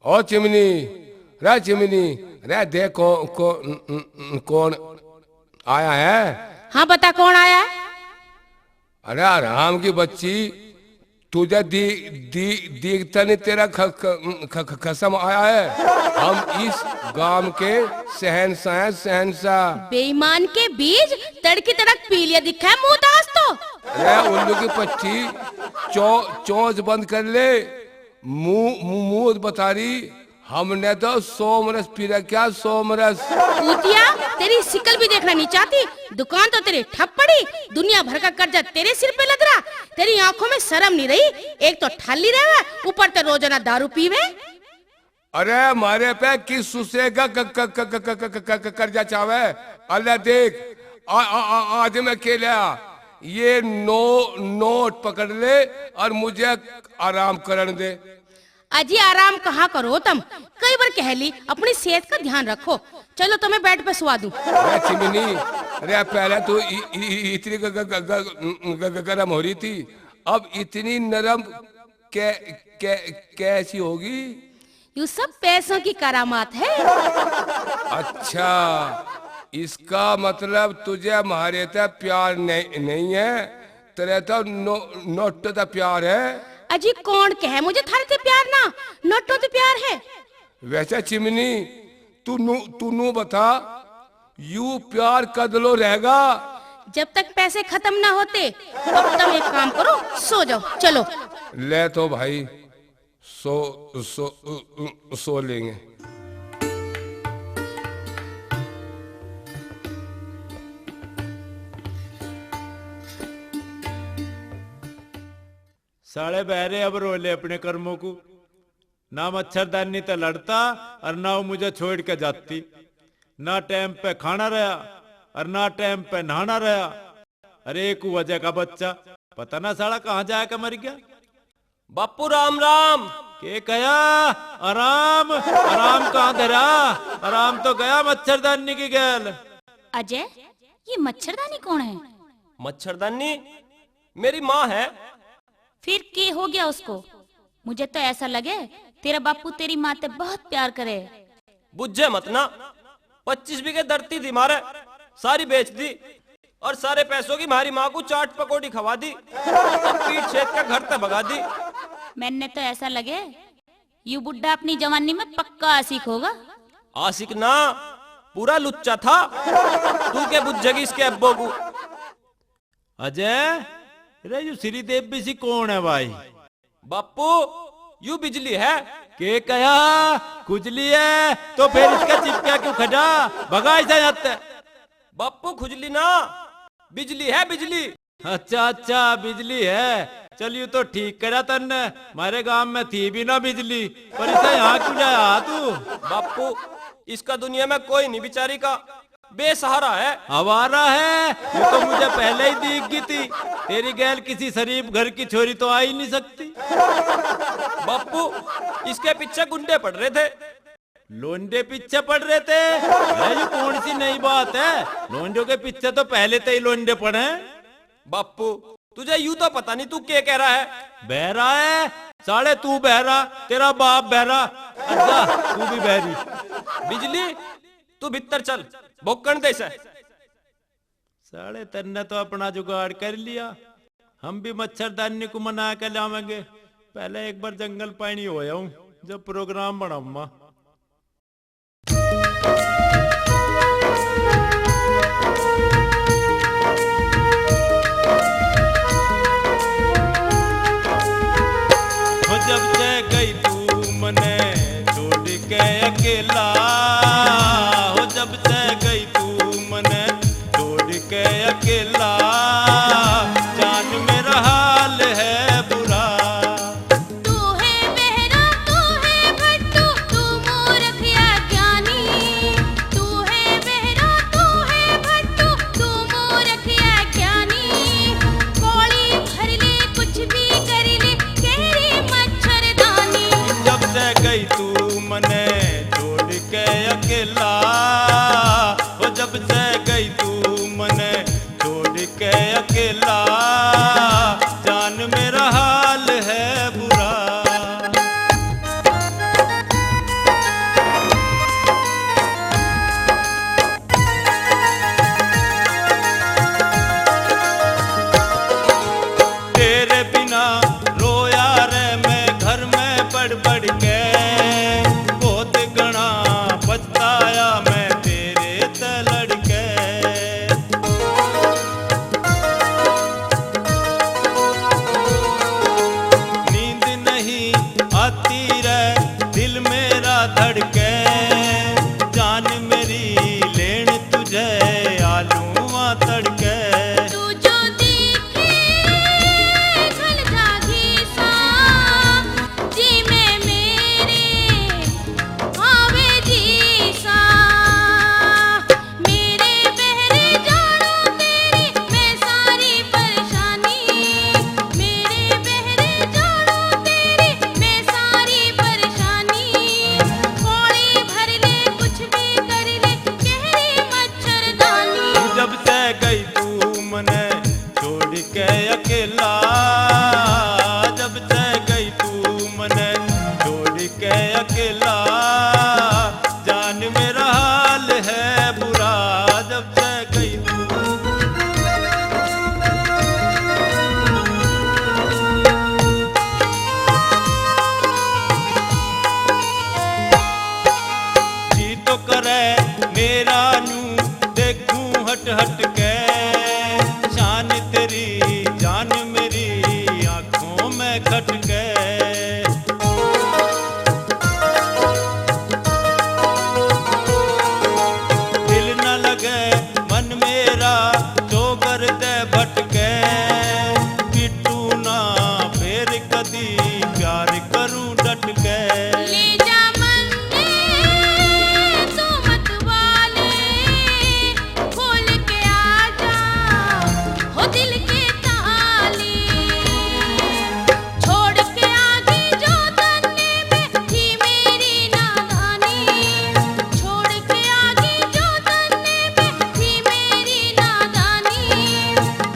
ओ chimney, रे chimney, रे देखो कौन आया है? हाँ बता कौन आया है? अरे राम की बच्ची, तुझे दिखता नहीं, तेरा कसम आया है। हम इस गांव के शहंशाह हैं, शहंशाह। बेईमान के बीज तड़की तड़क पी लिया दिखा है मुंह दास तो। अरे उल्लू की पच्ची, चोंच बंद कर ले, मुंह बता रही। हमने तो सोमरस पी रहा, क्या सोमरस? कुतिया, तेरी शिकल भी देखना नहीं चाहती। दुकान तो तेरी ठप पड़ी, दुनिया भर का कर्जा तेरे सिर पे लग रहा। तेरी आंखों में शर्म नहीं रही, एक तो ठाली रहे, ऊपर तो रोजाना दारू पीवे। अरे मारे पे किस सुसे का कर्जा चावे? अल्लाह देख, आज मैं खेला, ये नोट पकड़ ले और मुझे आराम करने दे। अजी आराम कहाँ करो तुम, कई बार कह ली अपनी सेहत का ध्यान रखो। चलो तुम्हें बेड पे सुला दूं। चिमनी, अरे पहले तो इतनी गरम हो रही थी, अब इतनी नरम कैसी होगी? यू सब पैसों की करामात है। अच्छा, इसका मतलब तुझे हमारे तो प्यार नहीं है, तेरे तो नोट तो प्यार है। अजी कौन कहे मुझे थारे से प्यार ना, नोटों से प्यार है। वैसे चिमनी, तू नू बता, यू प्यार कदलो रहेगा? जब तक पैसे खत्म ना होते तब तुम एक काम करो, सो जाओ। चलो ले तो भाई, सो लेंगे। साले बहरे अब रोले अपने कर्मों को। ना मच्छरदानी तो लड़ता और ना वो मुझे छोड़ के जाती। ना टाइम पे खाना रहा और ना टाइम पे नहाना रहा। अरे एक वजह का बच्चा, पता ना साला कहाँ जाकर मर गया। बापू राम राम। के कया? आराम आराम कहाँ धरा? आराम तो गया मच्छरदानी की गैल। अजय, ये मच्छरदानी कौन है? मच्छरदानी मेरी माँ है। फिर के हो गया उसको? मुझे तो ऐसा लगे तेरा बापू तेरी माँ से बहुत प्यार करे। बुझे मत ना, 25 बीघे धरती थी मारे, सारी बेच दी और सारे पैसों की हमारी माँ को चाट पकौड़ी खवा दी, अब पीठ छेद का घर तक भगा दी। मैंने तो ऐसा लगे यू बुड्ढा अपनी जवानी में पक्का आशिक होगा। आशिक ना, पूरा लुच्चा था। तू के बुझेगी इसके अब्बो को? अजय, रे यू श्रीदेव भी सी कौन है भाई? बापू यू बिजली है। के कया? खुजली है तो फिर इसका चिपका क्यों खजा? भगा ऐसा जाता। बापू खुजली ना, बिजली है बिजली। अच्छा अच्छा, बिजली है। चलिए तो ठीक करा तन्ने, हमारे गांव में थी भी ना बिजली, पर इसे यहाँ क्यों लाया तू? बापू इसका दुनिया में कोई नहीं बिचारी का, बेसहारा है, आवारा है। ये तो मुझे पहले ही दिख गई थी। तेरी गैल किसी शरीफ घर की छोरी तो आ ही नहीं सकती। बापू इसके पीछे गुंडे पड़ रहे थे। लोंडे पीछे पड़ रहे थे? ये कौन सी नई बात है? लोंडों के पीछे तो पहले से ही लोंडे पड़े। बापू तुझे यूं तो पता नहीं तू क्या कह रहा है। बहरा है साले, तू बहरा, तेरा बाप बहरा, अच्छा तू भी बहरी। बिजली तू भीतर चल, भोकन दे से। साले तन्ने तो अपना जुगाड़ कर लिया, हम भी मच्छरदानी को मना के लावेंगे। पहले एक बार जंगल पानी हो जाऊं, जब प्रोग्राम बनाऊंगा। जब से गई तू मने छोड़ के अकेला, हो जब से गई तू मने छोड़ के अकेला, जान मेरा हाल है बुरा। तू है बहरा, तू है भट्टू, तू मूर्ख या ज्ञानी। तू है बहरा, तू है भट्टू, तू मूर्ख या ज्ञानी। कोड़ी भर ले कुछ भी कर ले, गहरी मच्छरदानी। जब से गई तू मने छोड़ के अकेला, आती रह दिल मेरा धड़के, जान मेरी लेन तुझे आलूआ तड़के। तू जो दिखे घल जागी सा, जी में मेरे आवे जी सा। मेरे बहरे जानो तेरी मैं सारी परेशानी, मेरे बहरे जानो तेरी मैं सारी परेशानी। खोली भर ले कुछ भी कर ले गहरी मच्छरदानी। जब से गई तू मने छोड़ के अकेला, जब से गई तू मने छोड़ के अकेला, जान मेरा हाल है बुरा जब से गई तू। जी तो करे मेरा नू देखूं हट हट के, शान तेरी जान मेरी आंखों में खट के। दिल न लगे मन मेरा जो कर दे भटके, पिटू ना फिर कदी प्यार करूं डट के। ले जा मंदे तू मत वाले, खोल के आ जा हो दिल के ताले। छोड़ के आगे जो तन्ने में थी मेरी नादानी, छोड़ के आगे जो तन्ने में थी मेरी नादानी।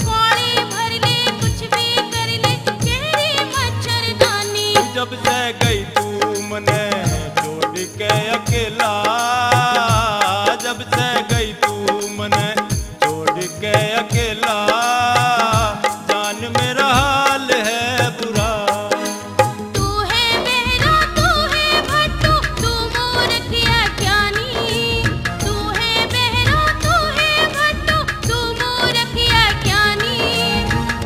खोली भर ले कुछ भी कर ले गहरी मच्छरदानी। जब से गई तू मने छोड़ के अकेला, जब से गई तू मने छोड़ के अकेला, जान मेरा हाल है बुरा। तू है बहरा तू है भट्टू तू मूर्खिया ज्ञानी। तू है बहरा तू है भट्टू तू मूर्खिया ज्ञानी।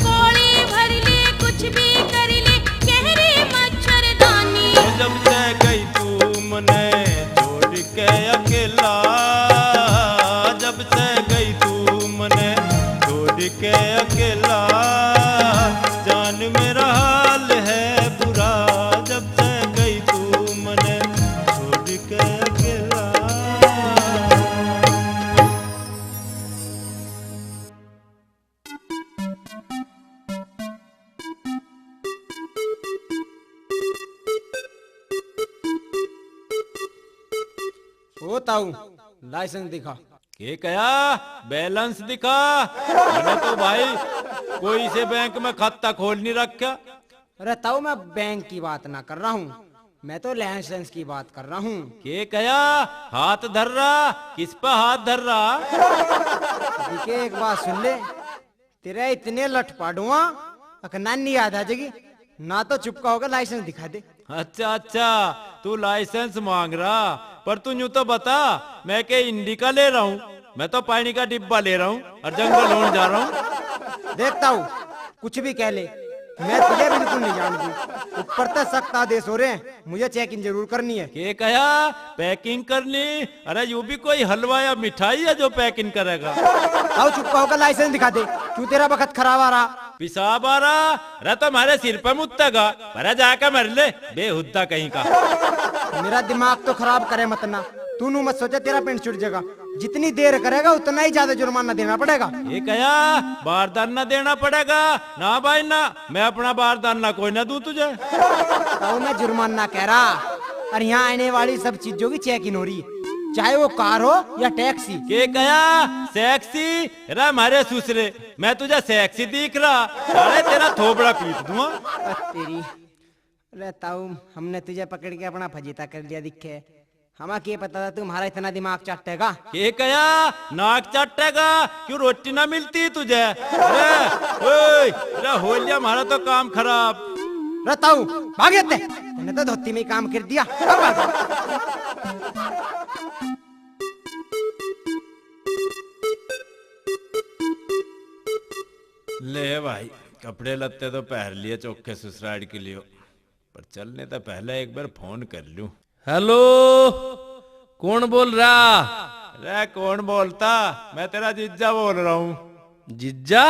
खोली भर ले कुछ भी कर ले गहरी मच्छरदानी। जब से गई तू मने छोड़ के अकेला, जब से गई तू मने छोड़ के अकेला, जान मेरा हाल है बुरा जब से गई तू मने छोड़ के अकेला। ओ ताऊ लाइसेंस दिखा। के कया बैलेंस दिखा? मैंने तो भाई कोई से बैंक में खाता खोल नहीं रखा। अरे ताऊ मैं बैंक की बात ना कर रहा हूँ, मैं तो लाइसेंस की बात कर रहा हूँ। के कया हाथ धर रहा? किस पे हाथ धर रहा? दिखे एक बात सुन ले, तेरे इतने लठ पाडूंगा अकना नहीं याद आ जाएगी ना, तो चुपका होगा लाइसेंस दिखा दे। अच्छा अच्छा, तू लाइसेंस मांग रहा, पर तू यूं तो बता मैं के इंडिका ले रहा हूँ? मैं तो पानी का डिब्बा ले रहा हूँ और जंगल होने जा रहा हूँ। देखता हूँ कुछ भी कह ले, मैं तुझे बिल्कुल नहीं जानती। ऊपर तक सख्त आदेश हो रहे हैं, मुझे चेकिंग जरूर करनी है। के कया पैकिंग करनी? अरे यू भी कोई हलवा या मिठाई है जो पैकिंग करेगा? ताऊ चुपका होकर लाइसेंस दिखा दे, क्यों तेरा वक्त खराब आ रहा। पिसाब आ रहा? अरे तो हमारे सिर पे मुत्तेगा, अरे जाकर मर ले बेहुद्दा कहीं का। मेरा दिमाग तो खराब करे मत ना, तू नू मत सोचा तेरा पेंट छूट जाएगा। जितनी देर करेगा उतना ही ज्यादा जुर्माना देना पड़ेगा। ये कया बारदान ना देना पड़ेगा? ना भाई ना, मैं अपना बारदान ना कोई ना दूं तुझे। ताऊ मैं जुर्माना कह रहा, और यहाँ आने वाली सब चीजों की चेकिंग हो रही है, चाहे वो कार हो या टैक्सी। के कया सेक्सी? अरे हमारे सुसरे, मैं तुझे सेक्सी दिख रहा? अरे तेरा थोबड़ा पीट दूंगा। तेरी अरे ताऊ हमने तुझे पकड़ के अपना फजीता कर लिया दिखे, हमें क्या पता था तुम्हारा इतना दिमाग चाटेगा। के कया नाक चाटेगा? क्यों रोटी ना मिलती तुझे? अरे ओए, अरे हो लिया हमारा तो काम खराब। ताऊ भागे तूने तो धोती में ही काम कर दिया। ले भाई कपड़े लत्ते तो पहन लिए चौखे ससुराल के लिए, पर पर चलने तो पहले एक बार फोन कर लूं। हेलो, कौन बोल रहा? अरे कौन बोलता? मैं तेरा जीजा बोल रहा हूँ। जिज्जा?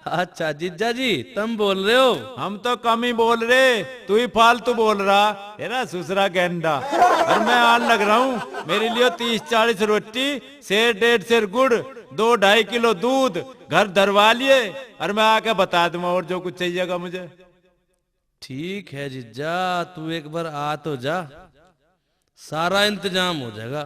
अच्छा जिज्जा जी तुम बोल रहे हो? हम तो कम ही बोल रहे, तू ही फालतू बोल रहा। तेरा सुसरा गेंडा। और मैं आन लग रहा हूँ, मेरे लिए 30-40 रोटी, शेर 1.5 शेर गुड़, 2-2.5 किलो दूध घर धरवा लिए, और मैं आके बता दूंगा और जो कुछ चाहिएगा मुझे। ठीक है जिज्जा, तू एक बार आ तो जा, सारा इंतजाम हो जाएगा।